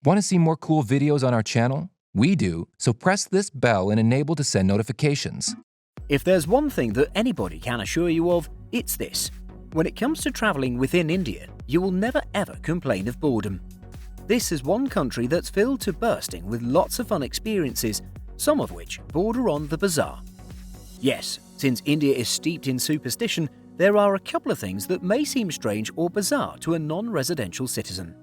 Want to see more cool videos on our channel? We do, so press this bell and enable to send notifications. If there's one thing that anybody can assure you of, it's this. When it comes to traveling within India, you will never ever complain of boredom. This is one country that's filled to bursting with lots of fun experiences, some of which border on the bizarre. Yes, since India is steeped in superstition, there are a couple of things that may seem strange or bizarre to a non-residential citizen.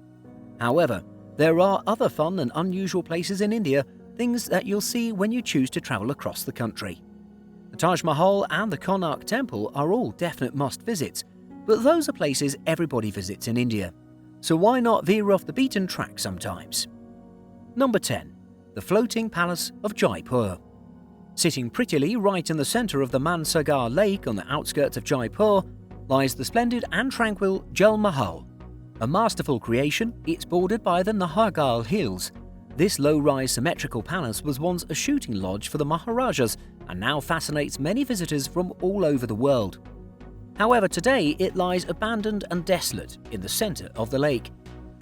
However, there are other fun and unusual places in India, things that you'll see when you choose to travel across the country. The Taj Mahal and the Konark temple are all definite must-visits, but those are places everybody visits in India. So why not veer off the beaten track sometimes? Number 10. The Floating Palace of Jaipur. Sitting prettily right in the centre of the Mansagar Lake on the outskirts of Jaipur lies the splendid and tranquil Taj Mahal. A masterful creation, it's bordered by the Nahargarh Hills. This low-rise symmetrical palace was once a shooting lodge for the Maharajas and now fascinates many visitors from all over the world. However, today it lies abandoned and desolate in the centre of the lake.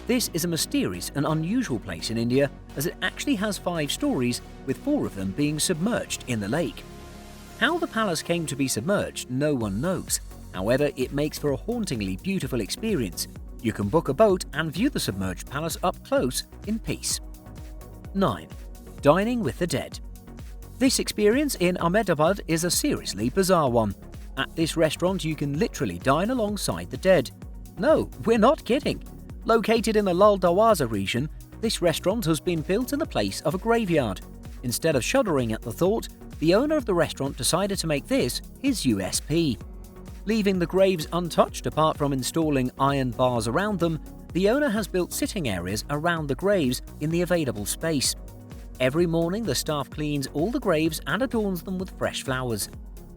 This is a mysterious and unusual place in India, as it actually has 5 stories, with 4 of them being submerged in the lake. How the palace came to be submerged, no one knows. However, it makes for a hauntingly beautiful experience. You can book a boat and view the submerged palace up close in peace. 9. Dining with the Dead. This experience in Ahmedabad is a seriously bizarre one. At this restaurant, you can literally dine alongside the dead. No, we're not kidding. Located in the Lal Darwaza region, this restaurant has been built in the place of a graveyard. Instead of shuddering at the thought, the owner of the restaurant decided to make this his USP. Leaving the graves untouched apart from installing iron bars around them, the owner has built sitting areas around the graves in the available space. Every morning, the staff cleans all the graves and adorns them with fresh flowers.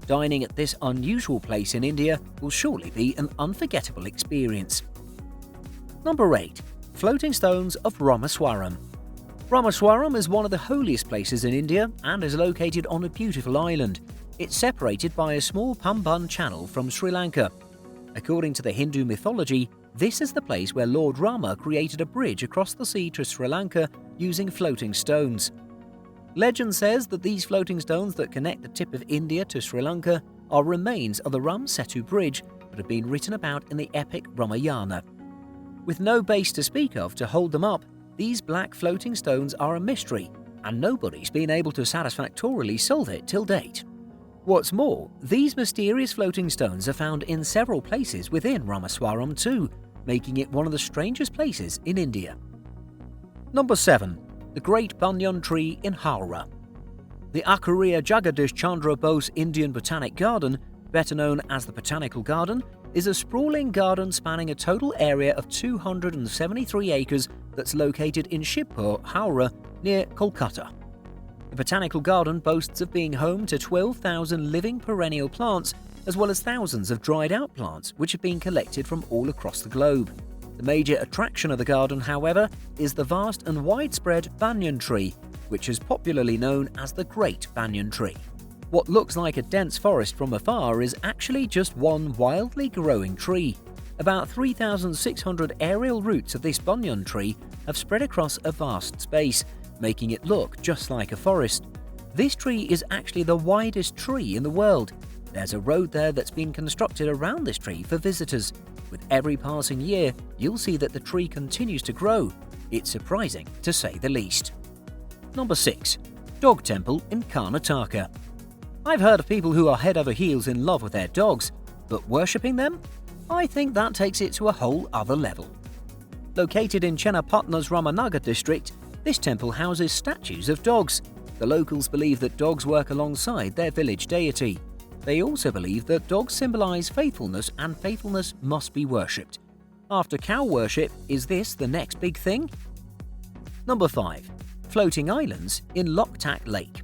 Dining at this unusual place in India will surely be an unforgettable experience. Number 8. Floating Stones of Rameshwaram. Rameshwaram is one of the holiest places in India and is located on a beautiful island. It's separated by a small Pamban channel from Sri Lanka. According to the Hindu mythology, this is the place where Lord Rama created a bridge across the sea to Sri Lanka using floating stones. Legend says that these floating stones that connect the tip of India to Sri Lanka are remains of the Ram Setu Bridge that have been written about in the epic Ramayana. With no base to speak of to hold them up, these black floating stones are a mystery, and nobody's been able to satisfactorily solve it till date. What's more, these mysterious floating stones are found in several places within Rameswaram too, making it one of the strangest places in India. Number 7. The Great Banyan Tree in Howrah. The Acharya Jagadish Chandra Bose Indian Botanic Garden, better known as the Botanical Garden, is a sprawling garden spanning a total area of 273 acres that's located in Shibpur, Howrah, near Kolkata. The Botanical Garden boasts of being home to 12,000 living perennial plants, as well as thousands of dried-out plants which have been collected from all across the globe. The major attraction of the garden, however, is the vast and widespread banyan tree, which is popularly known as the Great Banyan Tree. What looks like a dense forest from afar is actually just one wildly growing tree. About 3,600 aerial roots of this banyan tree have spread across a vast space, making it look just like a forest. This tree is actually the widest tree in the world. There's a road there that's been constructed around this tree for visitors. With every passing year, you'll see that the tree continues to grow. It's surprising, to say the least. Number 6. Dog Temple in Karnataka. I've heard of people who are head over heels in love with their dogs, but worshipping them? I think that takes it to a whole other level. Located in Chennapatna's Ramanagar district, this temple houses statues of dogs. The locals believe that dogs work alongside their village deity. They also believe that dogs symbolize faithfulness and faithfulness must be worshipped. After cow worship, is this the next big thing? Number 5. Floating Islands in Loktak Lake.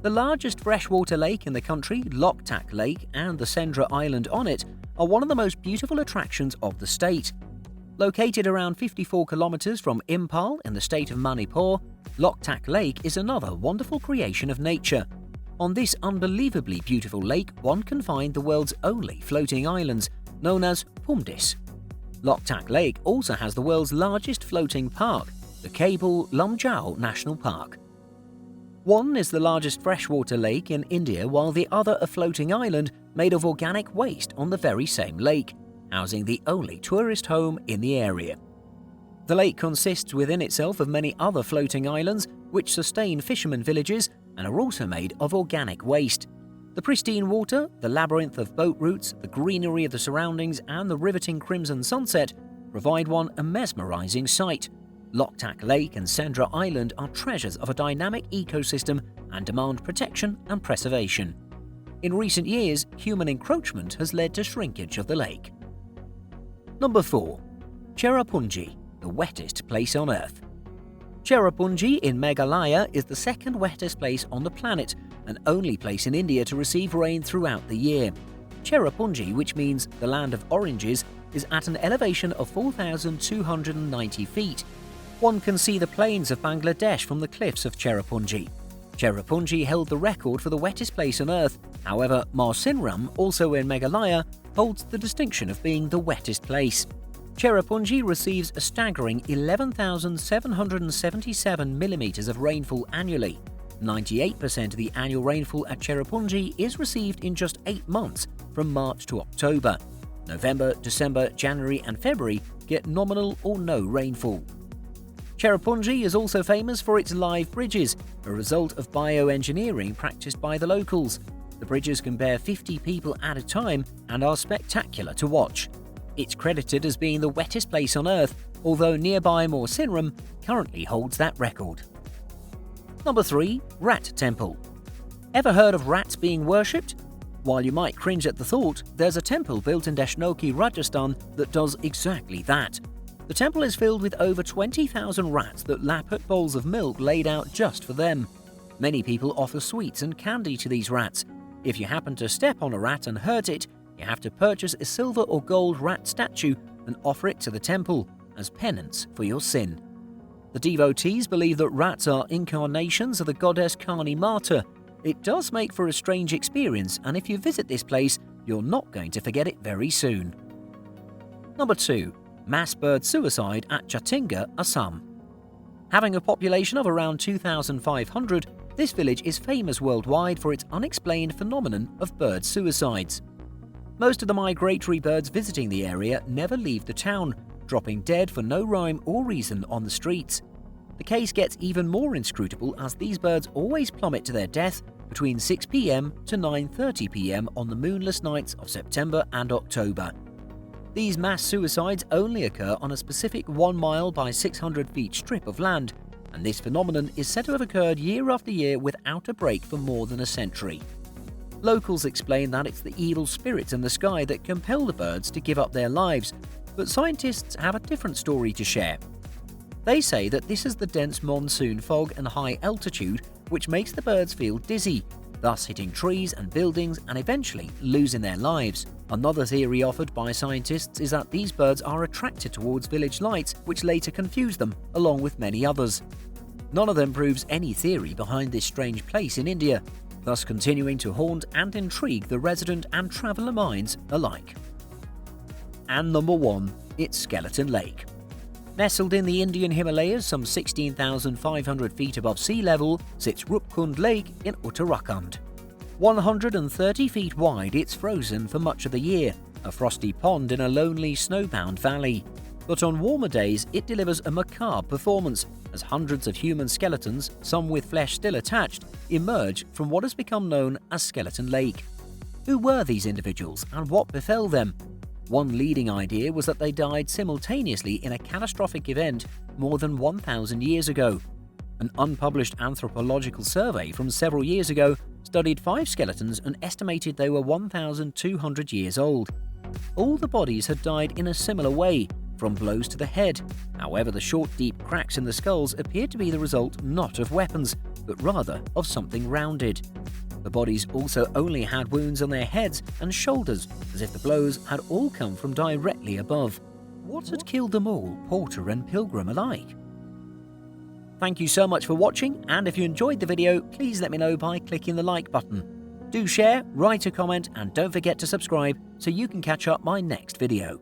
The largest freshwater lake in the country, Loktak Lake, and the Sendra Island on it are one of the most beautiful attractions of the state. Located around 54 kilometers from Imphal in the state of Manipur, Loktak Lake is another wonderful creation of nature. On this unbelievably beautiful lake, one can find the world's only floating islands, known as Pumdis. Loktak Lake also has the world's largest floating park, the Cable Lumjao National Park. One is the largest freshwater lake in India, while the other a floating island made of organic waste on the very same lake, housing the only tourist home in the area. The lake consists within itself of many other floating islands which sustain fishermen villages and are also made of organic waste. The pristine water, the labyrinth of boat routes, the greenery of the surroundings and the riveting crimson sunset provide one a mesmerizing sight. Loktak Lake and Sendra Island are treasures of a dynamic ecosystem and demand protection and preservation. In recent years, human encroachment has led to shrinkage of the lake. Number 4. Cherrapunji, the wettest place on Earth. Cherrapunji in Meghalaya is the second wettest place on the planet and only place in India to receive rain throughout the year. Cherrapunji, which means the land of oranges, is at an elevation of 4,290 feet. One can see the plains of Bangladesh from the cliffs of Cherrapunji. Cherrapunji held the record for the wettest place on Earth. However, Marsinram, also in Meghalaya, holds the distinction of being the wettest place. Cherrapunji receives a staggering 11,777 millimeters of rainfall annually. 98% of the annual rainfall at Cherrapunji is received in just 8 months, from March to October. November, December, January and February get nominal or no rainfall. Cherrapunji is also famous for its live bridges, a result of bioengineering practiced by the locals. The bridges can bear 50 people at a time and are spectacular to watch. It's credited as being the wettest place on Earth, although nearby Marsinram currently holds that record. Number 3. Rat Temple. Ever heard of rats being worshipped? While you might cringe at the thought, there's a temple built in Deshnoki, Rajasthan that does exactly that. The temple is filled with over 20,000 rats that lap at bowls of milk laid out just for them. Many people offer sweets and candy to these rats. If you happen to step on a rat and hurt it, you have to purchase a silver or gold rat statue and offer it to the temple as penance for your sin. The devotees believe that rats are incarnations of the goddess Kali Mata. It does make for a strange experience, and if you visit this place, you're not going to forget it very soon. Number 2. Mass bird suicide at Jatinga, Assam. Having a population of around 2,500, this village is famous worldwide for its unexplained phenomenon of bird suicides. Most of the migratory birds visiting the area never leave the town, dropping dead for no rhyme or reason on the streets. The case gets even more inscrutable as these birds always plummet to their death between 6 p.m. to 9:30 p.m. on the moonless nights of September and October. These mass suicides only occur on a specific 1 mile by 600 feet strip of land, and this phenomenon is said to have occurred year after year without a break for more than a century. Locals explain that it's the evil spirits in the sky that compel the birds to give up their lives, but scientists have a different story to share. They say that this is the dense monsoon fog and high altitude which makes the birds feel dizzy, thus hitting trees and buildings and eventually losing their lives. Another theory offered by scientists is that these birds are attracted towards village lights, which later confuse them, along with many others. None of them proves any theory behind this strange place in India, thus continuing to haunt and intrigue the resident and traveller minds alike. And number 1, it's Skeleton Lake. Nestled in the Indian Himalayas some 16,500 feet above sea level sits Rupkund Lake in Uttarakhand. 130 feet wide, it's frozen for much of the year, a frosty pond in a lonely snowbound valley. But on warmer days, it delivers a macabre performance as hundreds of human skeletons, some with flesh still attached, emerge from what has become known as Skeleton Lake. Who were these individuals and what befell them? One leading idea was that they died simultaneously in a catastrophic event more than 1,000 years ago. An unpublished anthropological survey from several years ago studied 5 skeletons and estimated they were 1,200 years old. All the bodies had died in a similar way, from blows to the head. However, the short, deep cracks in the skulls appeared to be the result not of weapons, but rather of something rounded. The bodies also only had wounds on their heads and shoulders, as if the blows had all come from directly above. What had killed them all, porter and pilgrim alike? Thank you so much for watching, and if you enjoyed the video, please let me know by clicking the like button. Do share, write a comment, and don't forget to subscribe so you can catch up my next video.